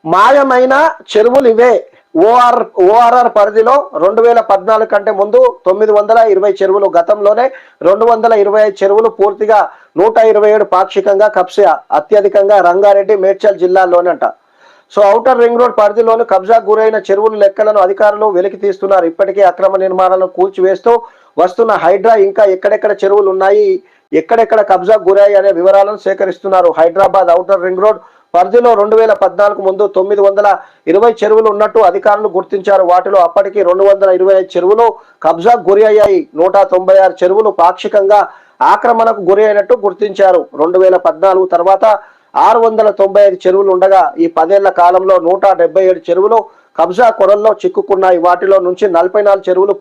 మాయమైన చెరువులు ఇవే. ఓఆర్ఆర్ పరిధిలో 2014 కంటే ముందు 920 చెరువులు, గతంలోనే 225 చెరువులు పూర్తిగా, 127 పాక్షికంగా కబ్జా. అత్యధికంగా రంగారెడ్డి, మేడ్చల్ జిల్లాల్లోనంట. సో ఔటర్ రింగ్ రోడ్ పరిధిలోని కబ్జాకు గురైన చెరువుల లెక్కలను అధికారులు వెలికి తీస్తున్నారు. ఇప్పటికే అక్రమ నిర్మాణాలను కూల్చివేస్తూ వస్తున్న హైడ్రా ఇంకా ఎక్కడెక్కడ చెరువులు ఉన్నాయి, ఎక్కడెక్కడ కబ్జాకు గురాయి అనే వివరాలను సేకరిస్తున్నారు. హైదరాబాద్ ఔటర్ రింగ్ రోడ్ పరిధిలో 2014 ముందు 920 చెరువులు ఉన్నట్టు అధికారులు గుర్తించారు. వాటిలో అప్పటికి 225 చెరువులు కబ్జాకు గురి అయ్యాయి. 196 చెరువులు పాక్షికంగా ఆక్రమణకు గురి అయినట్టు గుర్తించారు. 2014 తర్వాత 695 చెరువులు ఉండగా ఈ 10 ఏళ్ల కాలంలో 177 చెరువులు కబ్జా కొరల్లో చిక్కుకున్నాయి. వాటిలో నుంచి 44 చెరువులు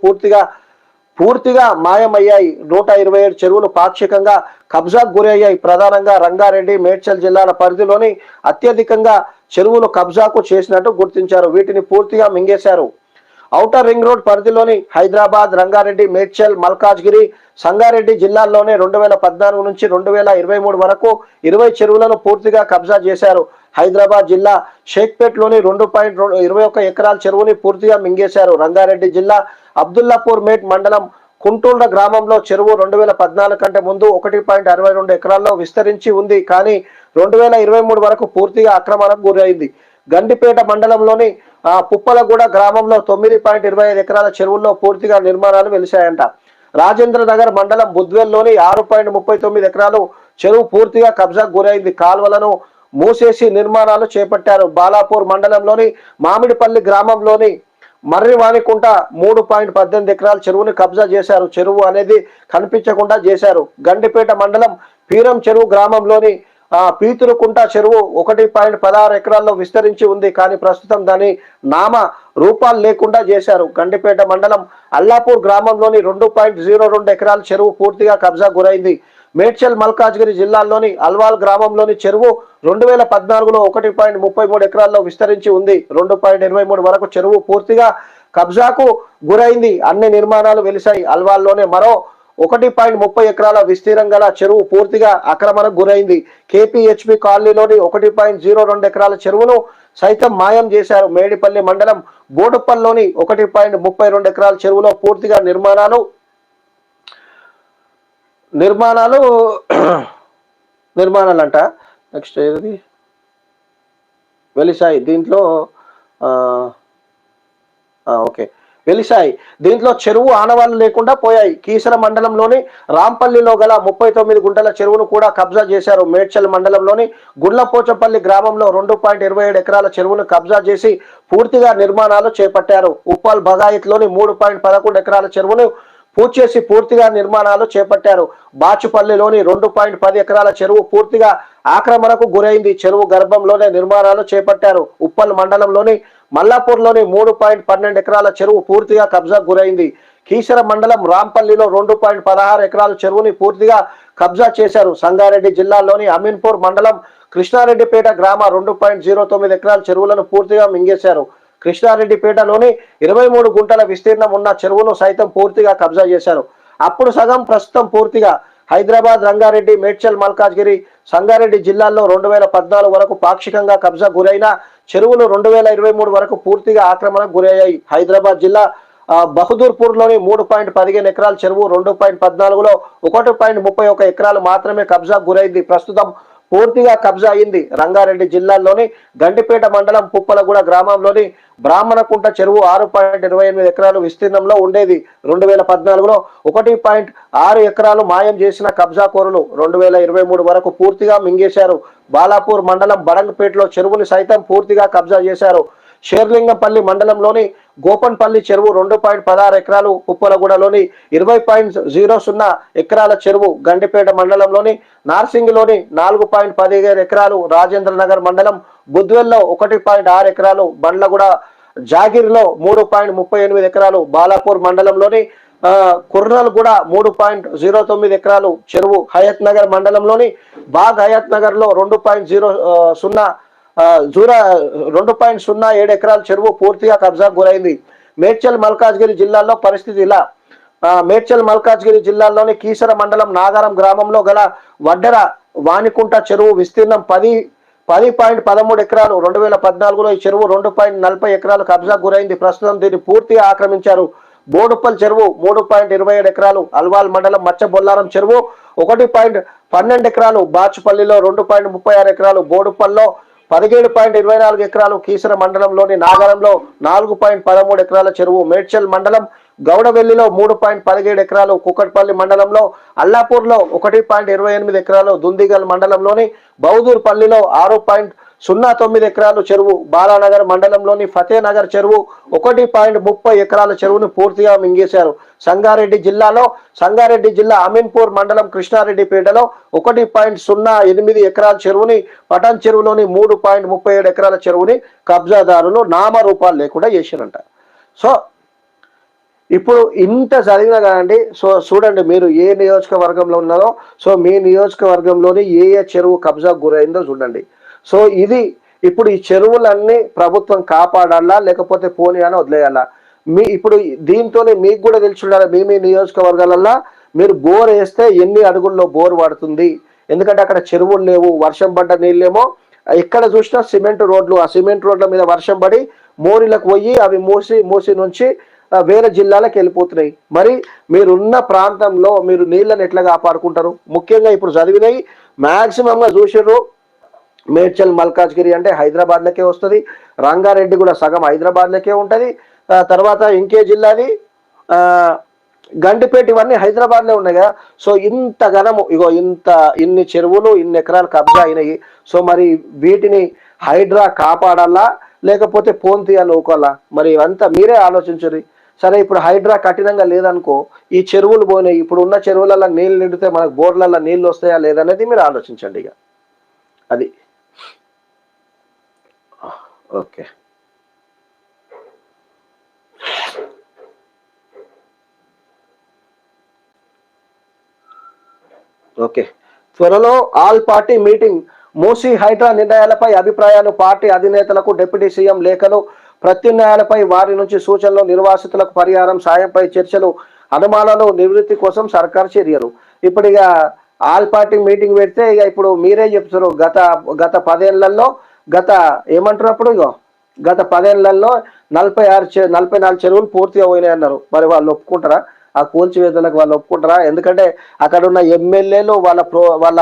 పూర్తిగా మాయమయ్యాయి. 127 చెరువులు పాక్షికంగా కబ్జాకు గురి అయ్యాయి. ప్రధానంగా రంగారెడ్డి, మేడ్చల్ జిల్లాల పరిధిలోని అత్యధికంగా చెరువులు కబ్జాకు చేసినట్టు గుర్తించారు. వీటిని పూర్తిగా మింగేశారు. ఔటర్ రింగ్ రోడ్ పరిధిలోని హైదరాబాద్, రంగారెడ్డి, మేడ్చల్, మల్కాజ్గిరి, సంగారెడ్డి జిల్లాల్లోనే 2014 నుంచి 2023 వరకు 20 చెరువులను పూర్తిగా కబ్జా చేశారు. హైదరాబాద్ జిల్లా షేక్పేట్లోని 2.21 ఎకరాల చెరువుని పూర్తిగా మింగేశారు. రంగారెడ్డి జిల్లా అబ్దుల్లాపూర్ మేట్ మండలం కుంటూండ గ్రామంలో చెరువు 2014 కంటే ముందు 1.62 ఎకరాల్లో విస్తరించి ఉంది. కానీ 2023 వరకు పూర్తిగా ఆక్రమణకు గురైంది. గండిపేట మండలంలోని పుప్పలగూడ గ్రామంలో 9.25 ఎకరాల చెరువుల్లో పూర్తిగా నిర్మాణాలు వెలిశాయంట. రాజేంద్ర నగర్ మండలం బుద్వేల్లోని 6.39 ఎకరాలు చెరువు పూర్తిగా కబ్జాకు గురైంది. కాల్వలను మూసేసి నిర్మాణాలు చేపట్టారు. బాలాపూర్ మండలంలోని మామిడిపల్లి గ్రామంలోని మర్రివాణికుంట 3.18 ఎకరాల చెరువుని కబ్జా చేశారు. చెరువు అనేది కనిపించకుండా చేశారు. గండిపేట మండలం పీరం చెరువు గ్రామంలోని పీతురుకుంట చెరువు 1.16 ఎకరాల్లో విస్తరించి ఉంది. కానీ ప్రస్తుతం దాని నామ రూపాలు లేకుండా చేశారు. గండిపేట మండలం అల్లాపూర్ గ్రామంలోని 2.02 ఎకరాల చెరువు పూర్తిగా కబ్జా గురైంది. మేడ్చల్, మల్కాజ్గిరి జిల్లాల్లోని అల్వాల్ గ్రామంలోని చెరువు 2014లో 1.33 ఎకరాల్లో విస్తరించి ఉంది. 2.23 వరకు చెరువు పూర్తిగా కబ్జాకు గురైంది. అన్ని నిర్మాణాలు వెలిశాయి. అల్వాల్లోనే మరో 1.30 ఎకరాల విస్తీర్ణం గల చెరువు పూర్తిగా ఆక్రమణకు గురైంది. కేపీహెచ్పి కాలనీలోని 1.02 ఎకరాల చెరువును సైతం మాయం చేశారు. మేడిపల్లి మండలం బోడుపల్లిలోని 1.32 ఎకరాల చెరువులో పూర్తిగా నిర్మాణాలంట. నెక్స్ట్ ఏది వెలిసాయి. దీంట్లో చెరువు ఆనవాళ్లు లేకుండా పోయాయి. కీసర మండలంలోని రాంపల్లిలో గల 39 గుంటల చెరువును కూడా కబ్జా చేశారు. మేడ్చల్ మండలంలోని గుండ్లపోచపల్లి గ్రామంలో 2.27 ఎకరాల చెరువును కబ్జా చేసి పూర్తిగా నిర్మాణాలు చేపట్టారు. ఉప్పల్ బగాయత్లోని 3.11 ఎకరాల చెరువును పూర్చేసి పూర్తిగా నిర్మాణాలు చేపట్టారు. బాచుపల్లిలోని 2.10 ఎకరాల చెరువు పూర్తిగా ఆక్రమణకు గురైంది. చెరువు గర్భంలోనే నిర్మాణాలు చేపట్టారు. ఉప్పల్ మండలంలోని మల్లాపూర్లోని 3.12 ఎకరాల చెరువు పూర్తిగా కబ్జాకు గురైంది. కీసర మండలం రాంపల్లిలో 2.16 ఎకరాల చెరువుని పూర్తిగా కబ్జా చేశారు. సంగారెడ్డి జిల్లాలోని అమీన్పూర్ మండలం కృష్ణారెడ్డిపేట గ్రామ 2.09 ఎకరాల చెరువులను పూర్తిగా మింగేశారు. కృష్ణారెడ్డిపేటలోని 23 గుంటల విస్తీర్ణం ఉన్న చెరువును సైతం పూర్తిగా కబ్జా చేశారు. అప్పుడు సగం, ప్రస్తుతం పూర్తిగా. హైదరాబాద్, రంగారెడ్డి, మేడ్చల్, మల్కాజ్గిరి, సంగారెడ్డి జిల్లాల్లో 2014 వరకు పాక్షికంగా కబ్జా గురైన చెరువులు 2023 వరకు పూర్తిగా ఆక్రమణకు గురయ్యాయి. హైదరాబాద్ జిల్లా బహదూర్పూర్లోని 3.15 ఎకరాల చెరువు 2014లో 1.31 ఎకరాలు మాత్రమే కబ్జాకు గురైంది. ప్రస్తుతం పూర్తిగా కబ్జా అయింది. రంగారెడ్డి జిల్లాలోని గండిపేట మండలం పుప్పలగూడ గ్రామంలోని బ్రాహ్మణకుంట చెరువు 6.28 ఎకరాలు విస్తీర్ణంలో ఉండేది. 2014లో 1.6 ఎకరాలు మాయం చేసిన కబ్జాకోరులు 2023 వరకు పూర్తిగా మింగేశారు. బాలాపూర్ మండలం బడంగపేటలో చెరువుని సైతం పూర్తిగా కబ్జా చేశారు. షేర్లింగంపల్లి మండలంలోని గోపన్పల్లి చెరువు 2.16 ఎకరాలు, పుప్పలగూడలోని 20.00 ఎకరాల చెరువు, గండిపేట మండలంలోని నార్సింగిలోని 4.15 ఎకరాలు, రాజేంద్ర నగర్ మండలం బుద్వెల్లో 1.6 ఎకరాలు, బండ్లగూడ జాగిరిలో 3.38 ఎకరాలు, బాలాపూర్ మండలంలోని కుర్నల్గూడ 3.09 ఎకరాలు చెరువు, హయత్ నగర్ మండలంలోని బాగ్ హయత్ నగర్ లో 2.07 ఎకరాల చెరువు పూర్తిగా కబ్జాకు గురైంది. మేడ్చల్, మల్కాజ్గిరి జిల్లాల్లో పరిస్థితి ఇలా. మేడ్చల్, మల్కాజ్గిరి జిల్లాల్లోని కీసర మండలం నాగారం గ్రామంలో గల వడ్డెర వాణికుంట చెరువు విస్తీర్ణం 10.13 ఎకరాలు 2014లో ఈ చెరువు 2.40 ఎకరాలు కబ్జా గురైంది. ప్రస్తుతం దీన్ని పూర్తిగా ఆక్రమించారు. బోడుప్పల్ చెరువు 3.27 ఎకరాలు, అల్వాల్ మండలం మచ్చబొల్లారం చెరువు 1.12 ఎకరాలు, బాచుపల్లిలో 2.36 ఎకరాలు, బోడుప్పల్లో 17.24 ఎకరాలు, కీసర మండలంలోని నాగరంలో 4.13 ఎకరాల చెరువు, మేడ్చల్ మండలం గౌడవెల్లిలో 3.17 ఎకరాలు, కుకట్పల్లి మండలంలో అల్లాపూర్లో 1.28 ఎకరాలు, దుందిగల్ మండలంలోని బౌదూర్పల్లిలో 6.09 ఎకరాలు చెరువు, బాలానగర్ మండలంలోని ఫతేనగర్ చెరువు 1.30 ఎకరాల చెరువును పూర్తిగా మింగేశారు. సంగారెడ్డి జిల్లా అమీన్పూర్ మండలం కృష్ణారెడ్డిపేటలో 1.08 ఎకరాల చెరువుని, పటాన్ చెరువులోని 3.37 ఎకరాల చెరువుని కబ్జాదారులు నామరూపాలు లేకుండా చేశారంట. సో ఇప్పుడు ఇంత చదివినా కదండి, సో చూడండి మీరు ఏ నియోజకవర్గంలో ఉన్నారో, సో మీ నియోజకవర్గంలోని ఏ చెరువు కబ్జా గురైందో చూడండి. సో ఇది ఇప్పుడు ఈ చెరువులన్నీ ప్రభుత్వం కాపాడాలా లేకపోతే పోనీ అని వదిలేయాలా? ఇప్పుడు దీంతోనే మీకు కూడా తెలిసి ఉండాలి, మీ నియోజకవర్గాలల్లో మీరు బోర్ వేస్తే ఎన్ని అడుగుల్లో బోర్ పడుతుంది. ఎందుకంటే అక్కడ చెరువులు లేవు, వర్షం పడ్డ నీళ్ళేమో ఎక్కడ చూసినా సిమెంట్ రోడ్లు, ఆ సిమెంట్ రోడ్ల మీద వర్షం పడి మోరీలకు పోయి అవి మూసి నుంచి వేరే జిల్లాలకు వెళ్ళిపోతున్నాయి. మరి మీరున్న ప్రాంతంలో మీరు నీళ్ళని ఎట్లా కాపాడుకుంటారు? ముఖ్యంగా ఇప్పుడు చదివినవి మ్యాక్సిమంగా చూసారు, మేడ్చల్ మల్కాజ్గిరి అంటే హైదరాబాద్లకే వస్తుంది, రంగారెడ్డి కూడా సగం హైదరాబాద్లకే ఉంటుంది, తర్వాత ఇంకే జిల్లాది గండిపేట, ఇవన్నీ హైదరాబాద్లో ఉన్నాయి కదా. సో ఇంత ఘనము ఇన్ని చెరువులు ఇన్ని ఎకరాలు కబ్జా అయినాయి. సో మరి వీటిని హైడ్రా కాపాడాలా లేకపోతే ఫోన్ తీయాలి ఊకోవాలా? మరి ఇవంతా మీరే ఆలోచించరు. సరే ఇప్పుడు హైడ్రా కఠినంగా లేదనుకో, ఈ చెరువులు పోయినాయి, ఇప్పుడు ఉన్న చెరువులలో నీళ్ళు నిండితే మనకు బోర్లలో నీళ్ళు వస్తాయా లేదనేది మీరు ఆలోచించండి. ఇక అది ఓకే. ఓకే, త్వరలో all party meeting, Musi Hydraa నిర్ణయాలపై అభిప్రాయాలు, పార్టీ అధినేతలకు డిప్యూటీ సీఎం లేఖలు, ప్రత్యామ్నాయాలపై వారి నుంచి సూచనలు, నిర్వాసితులకు పరిహారం సాయంపై చర్చలు, అనుమానాలు నివృత్తి కోసం సర్కార్ చర్యలు. ఇప్పుడు ఇక ఆల్ పార్టీ మీటింగ్ పెడితే ఇక ఇప్పుడు మీరే చెప్తారు, గత 10 ఏళ్లలో ఏమంటున్నప్పుడు గత 10 ఏళ్లలో 44 చెరువులు పూర్తిగా పోయినాయి అన్నారు. మరి వాళ్ళు ఒప్పుకుంటారా? ఆ కూల్చివేతలకు వాళ్ళు ఒప్పుకుంటారా? ఎందుకంటే అక్కడ ఉన్న ఎమ్మెల్యేలు వాళ్ళ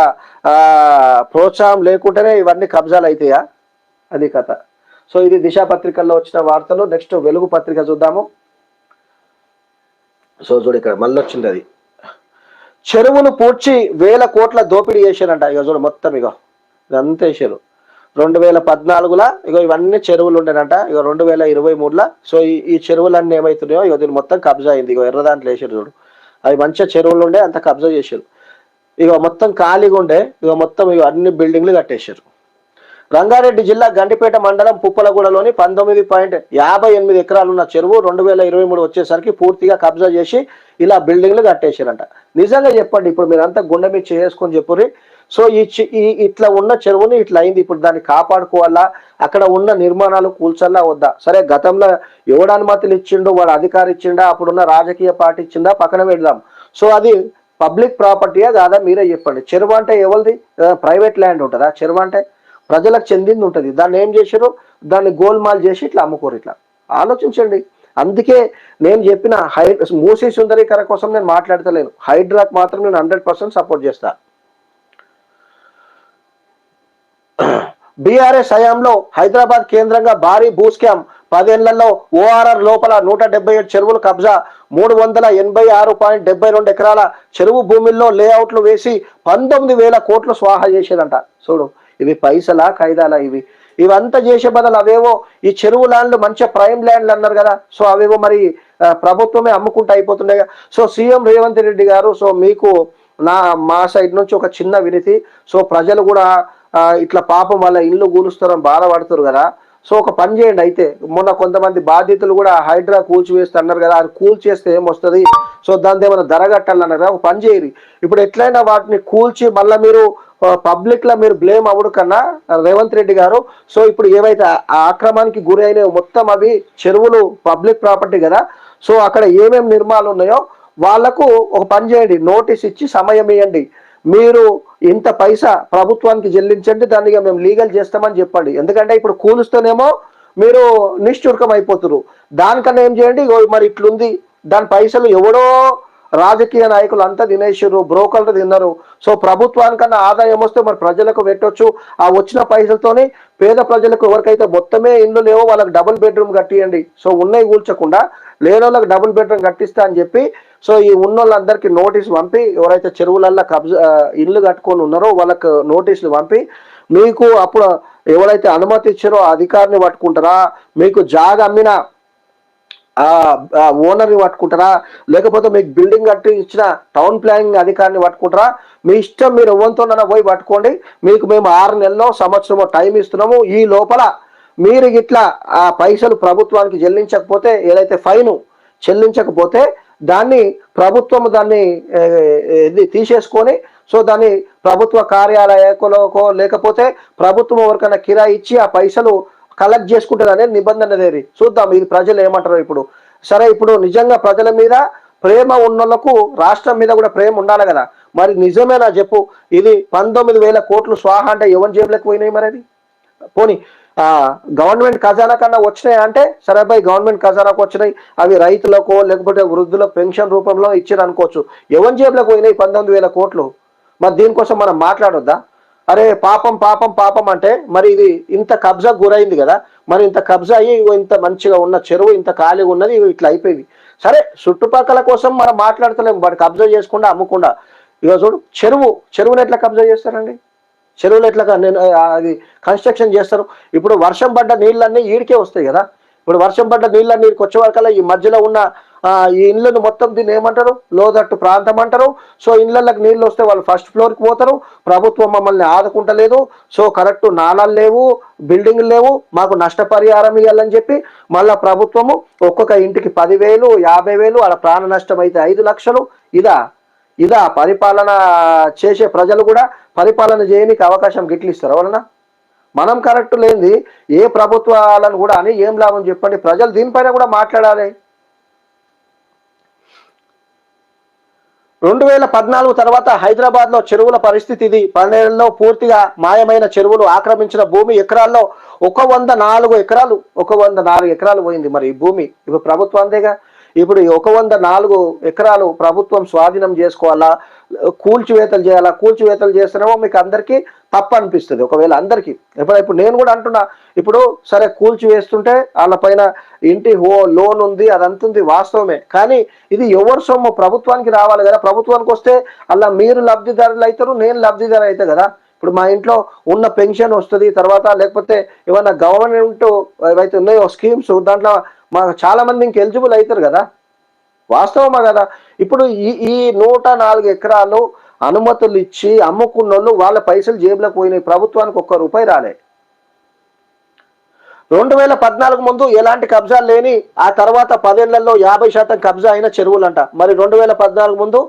ప్రోత్సాహం లేకుంటేనే ఇవన్నీ కబ్జాలు అవుతాయా? అది కథ. సో ఇది దిశ పత్రికల్లో వచ్చిన వార్తలు. నెక్స్ట్ వెలుగు పత్రిక చూద్దాము. సో చూడు ఇక్కడ మళ్ళీ వచ్చింది అది, చెరువులు పూడ్చి 1000 కోట్ల దోపిడీ చేశారంట. ఇక చూడు మొత్తం ఇదంతా వేసారు. 2014లో ఇవన్నీ చెరువులు ఉండేనంట. 2023లో సో ఈ చెరువులన్నీ ఏమవుతున్నాయో దీన్ని మొత్తం కబ్జా అయింది. ఎర్ర దాంట్లో వేసారు చూడు, అవి మంచిగా చెరువులు ఉండే అంత కబ్జా చేశారు. మొత్తం ఖాళీగా ఉండే మొత్తం అన్ని బిల్డింగ్లు కట్టేశారు. రంగారెడ్డి జిల్లా గండిపేట మండలం పుప్పలగూడలోని 19.58 ఎకరాలు ఉన్న చెరువు 2023 వచ్చేసరికి పూర్తిగా కబ్జా చేసి ఇలా బిల్డింగ్లు కట్టేశారంట. నిజంగా చెప్పండి, ఇప్పుడు మీరంతా గుండె మీద చేసుకొని చెప్పుర్రి. సో ఇట్లా ఉన్న చెరువుని ఇట్లా అయింది, ఇప్పుడు దాన్ని కాపాడుకోవాలా? అక్కడ ఉన్న నిర్మాణాలు కూల్చల్లా వద్దా? సరే గతంలో ఎవడు అనుమతులు ఇచ్చిండు, వాడు అధికారి ఇచ్చిండా, అప్పుడున్న రాజకీయ పార్టీ ఇచ్చిందా పక్కన పెడదాం. సో అది పబ్లిక్ ప్రాపర్టీయా కాదా మీరే చెప్పండి. చెరువు అంటే ఎవరిది? ప్రైవేట్ ల్యాండ్ ఉంటుందా? చెరువు అంటే ప్రజలకు చెందింది ఉంటుంది. దాన్ని ఏం చేశారు? దాన్ని గోల్మాల్ చేసి ఇట్లా అమ్ముకోరు. ఇట్లా ఆలోచించండి. అందుకే నేను చెప్పిన మూసీ సుందరీకరణ కోసం నేను మాట్లాడతలేను, హైడ్రాక్ మాత్రం నేను 100% సపోర్ట్ చేస్తా. బీఆర్ఎస్ హయాంలో హైదరాబాద్ కేంద్రంగా భారీ భూ స్కామ్, 10 ఏళ్లలో ఓఆర్ఆర్ లోపల 177 చెరువులు కబ్జా, 386.72 ఎకరాల చెరువు భూమిల్లో లేఅవుట్లు వేసి 19,000 కోట్లు స్వాహా చేసేదంట. చూడు, ఇవి పైసలా ఖైదాలా? ఇవంతా చేసే బదులు అవేవో ఈ చెరువు ల్యాండ్లు మంచిగా ప్రైమ్ ల్యాండ్లు అన్నారు కదా, సో అవేవో మరి ప్రభుత్వమే అమ్ముకుంటూ అయిపోతున్నాయి. సో సీఎం రేవంత్ రెడ్డి గారు, సో మీకు మా సైడ్ నుంచి ఒక చిన్న వినతి. సో ప్రజలు కూడా ఇట్లా పాపం వాళ్ళ ఇల్లు కూలుస్తారని బాధపడుతారు కదా. సో ఒక పని చేయండి. అయితే మొన్న కొంతమంది బాధ్యతలు కూడా హైడ్రా కూల్చివేస్తే అన్నారు కదా, అది కూల్చేస్తే ఏమొస్తుంది? సో దాని ఏమైనా ధర కట్టాలన్నారు కదా, ఒక పని చేయరు. ఇప్పుడు ఎట్లయినా వాటిని కూల్చి మళ్ళీ మీరు పబ్లిక్ లో మీరు బ్లేమ్ అవ్వడు కన్నా రేవంత్ రెడ్డి గారు, సో ఇప్పుడు ఏవైతే ఆక్రమణకి గురి అయినాయో మొత్తం అవి చెరువులు పబ్లిక్ ప్రాపర్టీ కదా, సో అక్కడ ఏమేమి నిర్మాణాలు ఉన్నాయో వాళ్లకు ఒక పని చేయండి, నోటీస్ ఇచ్చి సమయం ఇవ్వండి. మీరు ఇంత పైసా ప్రభుత్వానికి చెల్లించండి, దాన్ని మేము లీగల్ చేస్తామని చెప్పండి. ఎందుకంటే ఇప్పుడు కూలుస్తేనేమో మీరు నిష్ఠూర్కం అయిపోతున్నారు. దానికన్నా ఏం చేయండి, మరి ఇట్లుంది దాని పైసలు ఎవడో రాజకీయ నాయకులు అంతా తినేసారు, బ్రోకర్లు తిన్నారు. సో ప్రభుత్వానికన్నా ఆదాయం వస్తే మరి ప్రజలకు పెట్టొచ్చు. ఆ వచ్చిన పైసలతోని పేద ప్రజలకు ఎవరికైతే మొత్తమే ఇండ్లు లేవో వాళ్ళకి డబుల్ బెడ్రూమ్ కట్టియండి. సో ఉన్నాయి కూల్చకుండా లేని వాళ్ళకి డబుల్ బెడ్రూమ్ కట్టిస్తా అని చెప్పి, సో ఈ ఉన్నోళ్ళందరికీ నోటీసు పంపి, ఎవరైతే చెరువులల్లో ఇల్లు కట్టుకొని ఉన్నారో వాళ్ళకు నోటీసులు పంపి, మీకు అప్పుడు ఎవరైతే అనుమతి ఇచ్చారో అధికారిని పట్టుకుంటారా, మీకు జాగా అమ్మిన ఓనర్ని పట్టుకుంటారా, లేకపోతే మీకు బిల్డింగ్ కట్టి ఇచ్చిన టౌన్ ప్లానింగ్ అధికారిని పట్టుకుంటారా, మీ ఇష్టం, మీరు ఎవరితోనైనా పోయి పట్టుకోండి. మీకు మేము 6 నెలల్లో సంవత్సరమో టైం ఇస్తున్నాము. ఈ లోపల మీరు ఇట్లా ఆ పైసలు ప్రభుత్వానికి చెల్లించకపోతే, ఏదైతే ఫైన్ చెల్లించకపోతే దాన్ని ప్రభుత్వం దాన్ని తీసేసుకొని, సో దాన్ని ప్రభుత్వ కార్యాలయాలకో లేకపోతే ప్రభుత్వం ఎవరికైనా కిరాయి ఇచ్చి ఆ పైసలు కలెక్ట్ చేసుకుంటారు అనేది నిబంధన అనేది. చూద్దాం ఇది ప్రజలు ఏమంటారో ఇప్పుడు. సరే, ఇప్పుడు నిజంగా ప్రజల మీద ప్రేమ ఉన్నోళ్లకు రాష్ట్రం మీద కూడా ప్రేమ ఉండాలి కదా. మరి నిజమేనా చెప్పు, ఇది 19,000 కోట్లు స్వాహ అంటే ఎవరి జేబులకు పోయినాయి? మరి అది పోనీ గవర్నమెంట్ ఖజానా కన్నా వచ్చినాయి అంటే సరే బై, గవర్నమెంట్ ఖజానాకు వచ్చినాయి, అవి రైతులకు లేకపోతే వృద్ధులకు పెన్షన్ రూపంలో ఇచ్చారు అనుకోవచ్చు. ఎవరి జేబులకు పోయినాయి 19,000 కోట్లు? మరి దీనికోసం మనం మాట్లాడొద్దా? అరే పాపం పాపం పాపం అంటే మరి ఇది ఇంత కబ్జా గురైంది కదా, మరి ఇంత కబ్జా అయ్యి ఇంత మంచిగా ఉన్న చెరువు ఇంత ఖాళీగా ఉన్నది ఇట్లా అయిపోయింది. సరే, చుట్టుపక్కల కోసం మనం మాట్లాడతలేము, వాడు కబ్జా చేసుకుండా అమ్మకుండా. ఇక చూడు, చెరువును ఎట్లా కబ్జా చేస్తారండి? చెరువులు ఎట్లా అది కన్స్ట్రక్షన్ చేస్తారు? ఇప్పుడు వర్షం పడ్డ నీళ్ళన్నీ ఈడికే వస్తాయి కదా. ఇప్పుడు వర్షం పడ్డ నీళ్ళన్నీ ఈడికి వచ్చే వరకల్లా ఈ మధ్యలో ఉన్న ఈ ఇళ్ళను మొత్తం దీన్ని ఏమంటారు, లోతట్టు ప్రాంతం అంటారు. సో ఇళ్ళకి నీళ్ళు వస్తే వాళ్ళు ఫస్ట్ ఫ్లోర్కి పోతారు. ప్రభుత్వం మమ్మల్ని ఆదుకుంటలేదు, సో కరెక్ట్ నాళాలు లేవు, బిల్డింగ్లు లేవు, మాకు నష్టపరిహారం ఇవ్వాలని చెప్పి మళ్ళా ప్రభుత్వము ఒక్కొక్క ఇంటికి 10,000, 50,000, అలా ప్రాణ నష్టం అయితే 5 లక్షలు. ఇదా పరిపాలన చేసే ప్రజలు కూడా పరిపాలన చేయడానికి అవకాశం గిట్లు ఇస్తారు ఎవరన్నా? మనం కరెక్ట్ లేనిది ఏ ప్రభుత్వాలను కూడా అని ఏం లాభం చెప్పండి? ప్రజలు దీనిపైన కూడా మాట్లాడాలి. 2014 తర్వాత హైదరాబాద్ లో చెరువుల పరిస్థితి ఇది. 12 పూర్తిగా మాయమైన చెరువులు, ఆక్రమించిన భూమి ఎకరాల్లో 104 ఎకరాలు 104 ఎకరాలు పోయింది. మరి ఈ భూమి ఇప్పుడు ప్రభుత్వందేగా. ఇప్పుడు 104 ఎకరాలు ప్రభుత్వం స్వాధీనం చేసుకోవాలా, కూల్చివేతలు చేయాలా? కూల్చివేతలు చేస్తేనేమో మీకు అందరికీ తప్పు అనిపిస్తుంది. ఒకవేళ అందరికీ ఇప్పుడు నేను కూడా అంటున్నా, ఇప్పుడు సరే కూల్చివేస్తుంటే వాళ్ళ పైన ఇంటి లోన్ ఉంది, అదంతా ఉంది, వాస్తవమే. కానీ ఇది ఎవరి సొమ్ము? ప్రభుత్వానికి రావాలి కదా. ప్రభుత్వానికి వస్తే అలా మీరు లబ్ధిదారులు అవుతారు, నేను లబ్ధిదారు అవుతా కదా. ఇప్పుడు మా ఇంట్లో ఉన్న పెన్షన్ వస్తుంది, తర్వాత లేకపోతే ఏమన్నా గవర్నమెంట్ ఏవైతే ఉన్నాయో స్కీమ్స్, దాంట్లో మాకు చాలా మంది ఇంక ఎలిజిబుల్ అవుతారు కదా. వాస్తవమా కదా? ఇప్పుడు ఈ 104 ఎకరాలు అనుమతులు ఇచ్చి అమ్ముకున్నోళ్ళు వాళ్ళ పైసలు జేబులకు పోయినాయి, ప్రభుత్వానికి ఒక్క రూపాయి రాలే. 2014 ముందు ఎలాంటి కబ్జాలు లేని, ఆ తర్వాత 10 ఏళ్లలో 50% కబ్జా అయిన చెరువులంట. మరి 2014 ముందు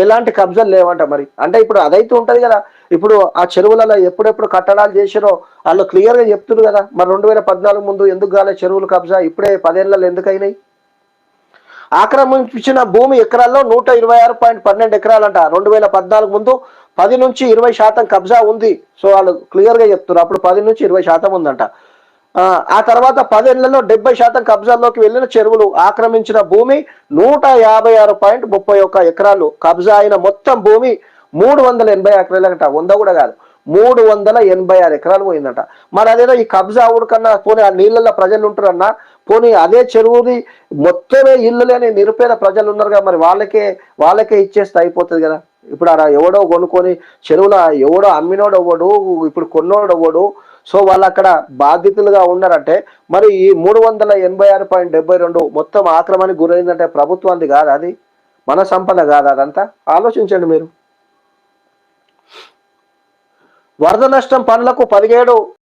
ఎలాంటి కబ్జాలు లేవంట. మరి అంటే ఇప్పుడు అదైతే ఉంటది కదా. ఇప్పుడు ఆ చెరువులలో ఎప్పుడెప్పుడు కట్టడాలు చేసిరో వాళ్ళు క్లియర్గా చెప్తున్నారు కదా. మరి 2014 ముందు ఎందుకు కాలే చెరువులు కబ్జా? ఇప్పుడే 10 ఏళ్లలో ఎందుకు అయినాయి? ఆక్రమించిన భూమి ఎకరాల్లో 126.12 ఎకరాలంట. 2014 ముందు 10 నుంచి 20% కబ్జా ఉంది. సో వాళ్ళు క్లియర్గా చెప్తున్నారు, అప్పుడు 10 నుంచి 20% ఉందంట. ఆ తర్వాత 10 ఏళ్లలో 70% కబ్జాల్లోకి వెళ్ళిన చెరువులు. ఆక్రమించిన భూమి 156.31 ఎకరాలు. కబ్జా అయిన మొత్తం భూమి 380 ఎకరాలంట. 100 కూడా కాదు, 386 ఎకరాలు పోయిందట. మరి అదేదో ఈ కబ్జా ఊరికన్నా పోనీ ఆ నీళ్ళల్లో ప్రజలు ఉంటారన్నా, పోనీ అదే చెరువుది మొత్తమే ఇల్లు లేని నిరుపేద ప్రజలు ఉన్నారు కదా, మరి వాళ్ళకే ఇచ్చేస్తే అయిపోతుంది కదా. ఇప్పుడు అలా ఎవడో కొనుక్కొని చెరువుల ఎవడో అమ్మినోడు అవ్వడు, ఇప్పుడు కొన్నోడు అవ్వడు. సో వాళ్ళు అక్కడ బాధితులుగా ఉన్నారంటే మరి ఈ 386.72 మొత్తం ఆక్రమణకు గురైందంటే ప్రభుత్వానికి కాదు, అది మన సంపద కాదు. అదంతా ఆలోచించండి మీరు. వరద నష్టం పనులకు 17